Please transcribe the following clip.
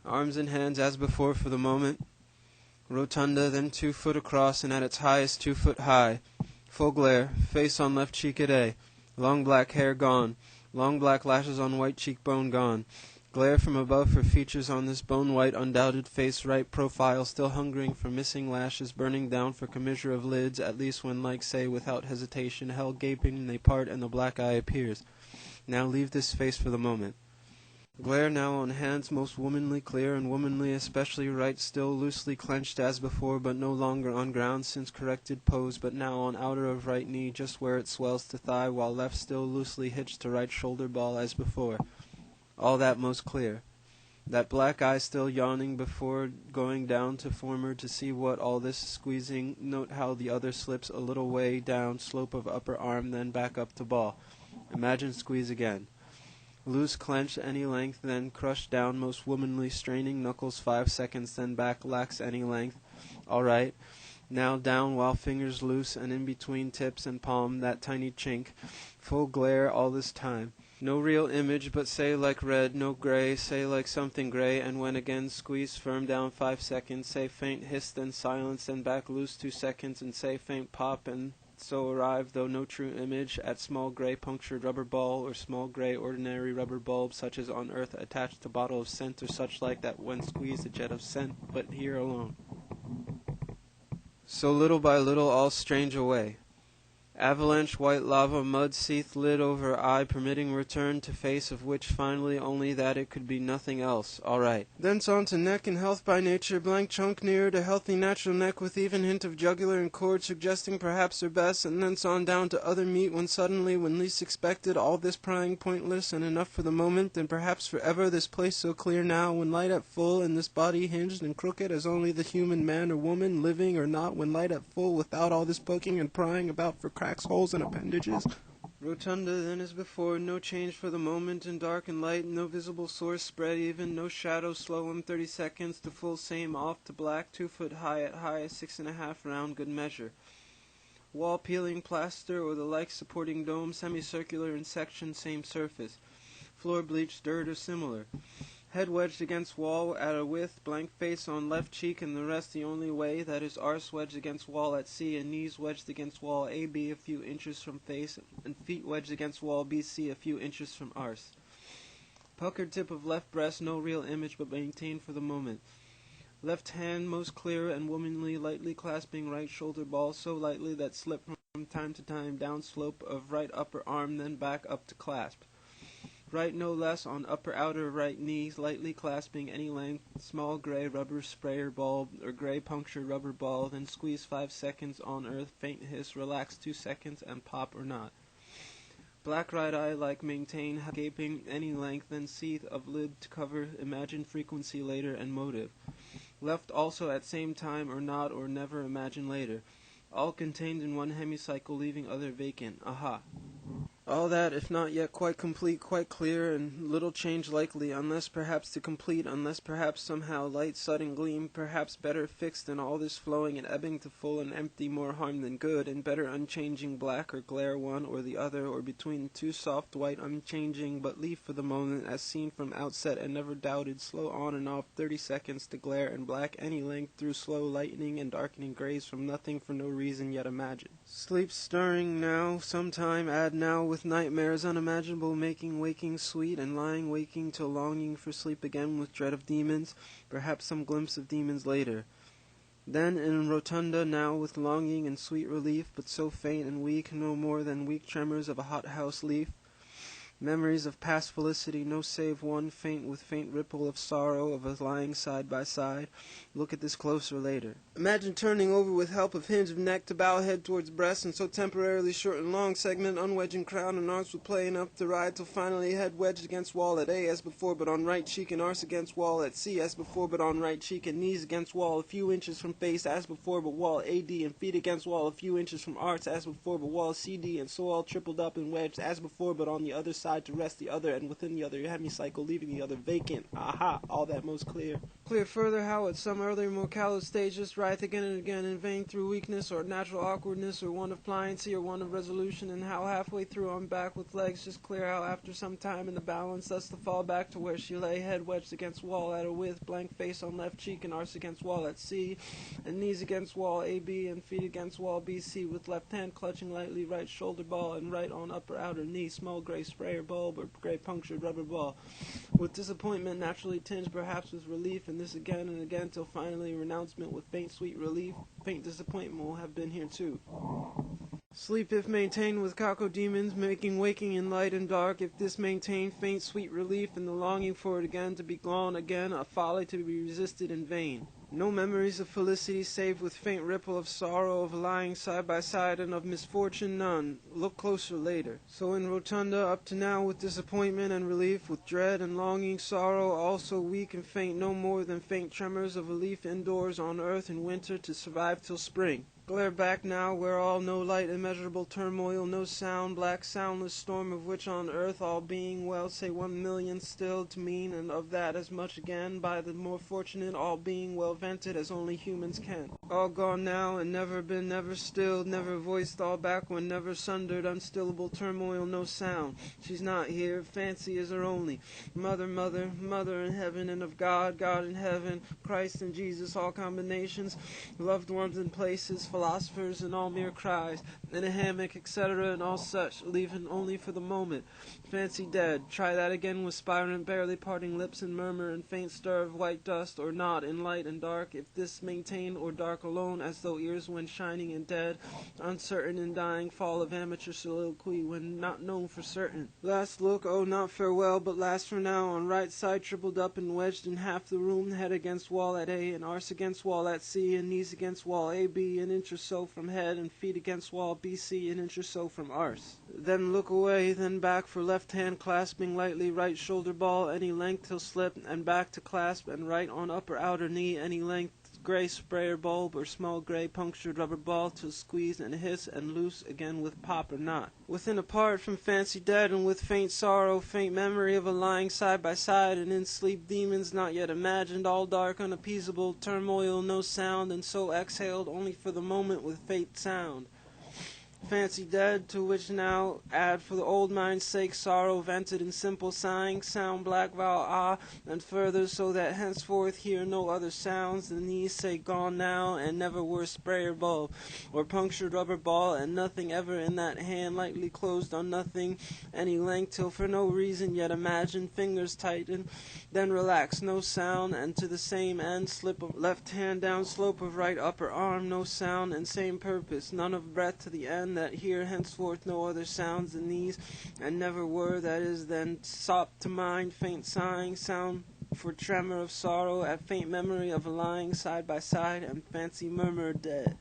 Arms and hands as before for the moment. Rotunda, then 2 foot across and at its highest 2 foot high. Full glare, face on left cheek at A. Long black hair gone. Long black lashes on white cheekbone gone. Glare from above for features on this bone-white, undoubted face, right profile, still hungering for missing lashes, burning down for commissure of lids, at least when, like, say, without hesitation, held gaping, they part and the black eye appears. Now leave this face for the moment. Glare now on hands most womanly clear and womanly, especially right, still loosely clenched as before, but no longer on ground since corrected pose, but now on outer of right knee, just where it swells to thigh, while left still loosely hitched to right shoulder ball as before. All that most clear. That black eye still yawning before going down to former to see what all this squeezing. Note how the other slips a little way down slope of upper arm, then back up to ball. Imagine squeeze again. Loose clench any length, then crush down most womanly, straining knuckles 5 seconds, then back lax any length. All right. Now down while fingers loose and in between tips and palm, that tiny chink. Full glare all this time. No real image, but say like red, no gray, say like something gray, and when again squeeze firm down 5 seconds, say faint hiss, then silence, then back loose 2 seconds, and say faint pop, and so arrive, though no true image, at small gray punctured rubber ball, or small gray ordinary rubber bulb, such as on earth attached to bottle of scent, or such like that when squeezed a jet of scent, but here alone. So little by little all strange away. Avalanche white lava mud seeth lid over eye, permitting return to face of which finally only that it could be nothing else. All right. Thence on to neck and health by nature, blank chunk nearer to healthy natural neck with even hint of jugular and cord suggesting perhaps her best, and thence on down to other meat when suddenly, when least expected, all this prying pointless and enough for the moment, and perhaps forever, this place so clear now, when light at full, and this body hinged and crooked as only the human man or woman, living or not, when light at full, without all this poking and prying about for cracks, holes, and appendages. Rotunda then as before, no change for the moment, in dark and light, no visible source spread even, no shadow slow 30 seconds to full same off to black, 2 foot high at high, 6.5 round, good measure. Wall peeling plaster or the like supporting dome, semicircular in section, same surface. Floor bleached dirt or similar. Head wedged against wall at a width, blank face on left cheek, and the rest the only way, that is arse wedged against wall at C, and knees wedged against wall AB a few inches from face, and feet wedged against wall BC a few inches from arse. Puckered tip of left breast, no real image but maintained for the moment. Left hand most clear and womanly, lightly clasping right shoulder ball, so lightly that slip from time to time down slope of right upper arm, then back up to clasp. Right no less on upper outer right knee, lightly clasping any length, small gray rubber sprayer ball or gray punctured rubber ball, then squeeze 5 seconds on earth, faint hiss, relax 2 seconds, and pop or not. Black right eye like maintain, gaping any length, then seeth of lid to cover, imagine frequency later and motive. Left also at same time or not or never imagine later. All contained in one hemicycle, leaving other vacant. Aha. All that, if not yet quite complete, quite clear, and little change likely, unless perhaps to complete, unless perhaps somehow light sudden gleam, perhaps better fixed than all this flowing and ebbing to full and empty, more harm than good, and better unchanging black or glare one or the other, or between two soft white unchanging, but leave for the moment, as seen from outset and never doubted, slow on and off 30 seconds to glare and black any length through slow lightening and darkening grays from nothing for no reason yet imagined. Sleep stirring now, sometime add now with nightmares unimaginable, making waking sweet, and lying waking till longing for sleep again with dread of demons, perhaps some glimpse of demons later. Then in rotunda now with longing and sweet relief, but so faint and weak, no more than weak tremors of a hothouse leaf. Memories of past felicity, no save one, faint with faint ripple of sorrow, of us lying side by side. Look at this closer later. Imagine turning over with help of hinge of neck to bow head towards breast, and so temporarily short and long segment, unwedging crown and arms would play enough to ride till finally head wedged against wall at A as before, but on right cheek, and arse against wall at C as before, but on right cheek, and knees against wall a few inches from face as before, but wall AD, and feet against wall a few inches from arse as before, but wall CD, and so all tripled up and wedged as before, but on the other side side to rest the other, and within the other hemicycle, leaving the other vacant. Aha, all that most clear. Clear further how at some earlier more callous stages writhe again and again in vain through weakness or natural awkwardness or want of pliancy or want of resolution, and how halfway through on back with legs just clear how after some time in the balance thus to fall back to where she lay, head wedged against wall at a width, blank face on left cheek and arse against wall at C, and knees against wall AB and feet against wall BC, with left hand clutching lightly right shoulder ball and right on upper outer knee, small gray sprayer bulb or gray punctured rubber ball, with disappointment naturally tinged perhaps with relief, and this again and again till finally renouncement with faint sweet relief. Faint disappointment will have been here too. Sleep if maintained with cacodemons, making waking in light and dark, if this maintained faint sweet relief, and the longing for it again to be gone again, a folly to be resisted in vain. No memories of felicity save with faint ripple of sorrow, of lying side by side, and of misfortune none. Look closer later. So in rotunda up to now with disappointment and relief, with dread and longing, sorrow, also weak and faint, no more than faint tremors of a leaf indoors on earth in winter to survive till spring. Glare back now where all no light, immeasurable turmoil, no sound, black soundless storm of which on earth all being well say 1,000,000 still to mean, and of that as much again by the more fortunate, all being well vented as only humans can. All gone now and never been, never stilled, never voiced, all back when never sundered, unstillable turmoil, no sound. She's not here, fancy is her only. Mother, mother, mother in heaven and of God, God in heaven, Christ and Jesus, all combinations, loved ones in places, philosophers and all mere cries, in a hammock, etc., and all such, leaving only for the moment. Fancy dead. Try that again with spirant, barely parting lips and murmur and faint stir of white dust, or not, in light and dark, if this maintained, or dark alone, as though ears when shining and dead, uncertain and dying, fall of amateur soliloquy when not known for certain. Last look, oh, not farewell, but last for now, on right side tripled up and wedged in half the room, head against wall at A, and arse against wall at C, and knees against wall AB, an inch or so from head, and feet against wall BC, an inch or so from arse. Then look away, then back for left hand clasping lightly right shoulder ball any length till slip, and back to clasp, and right on upper outer knee any length gray sprayer bulb or small gray punctured rubber ball till squeeze and hiss and loose again with pop or not. Within apart from fancy dead and with faint sorrow, faint memory of a lying side by side, and in sleep demons not yet imagined, all dark, unappeasable, turmoil, no sound, and so exhaled only for the moment with faint sound. Fancy dead, to which now add for the old mind's sake sorrow vented in simple sighing, sound black vowel ah, and further so that henceforth hear no other sounds, the knees say gone now, and never were sprayer bulb, or punctured rubber ball, and nothing ever in that hand lightly closed on nothing any length, till for no reason yet imagined, fingers tighten, then relax, no sound, and to the same end slip of left hand down slope of right upper arm, no sound, and same purpose, none of breath to the end, that here henceforth no other sounds than these, and never were, that is then sop to mind, faint sighing, sound for tremor of sorrow at faint memory of lying side by side, and fancy murmur dead.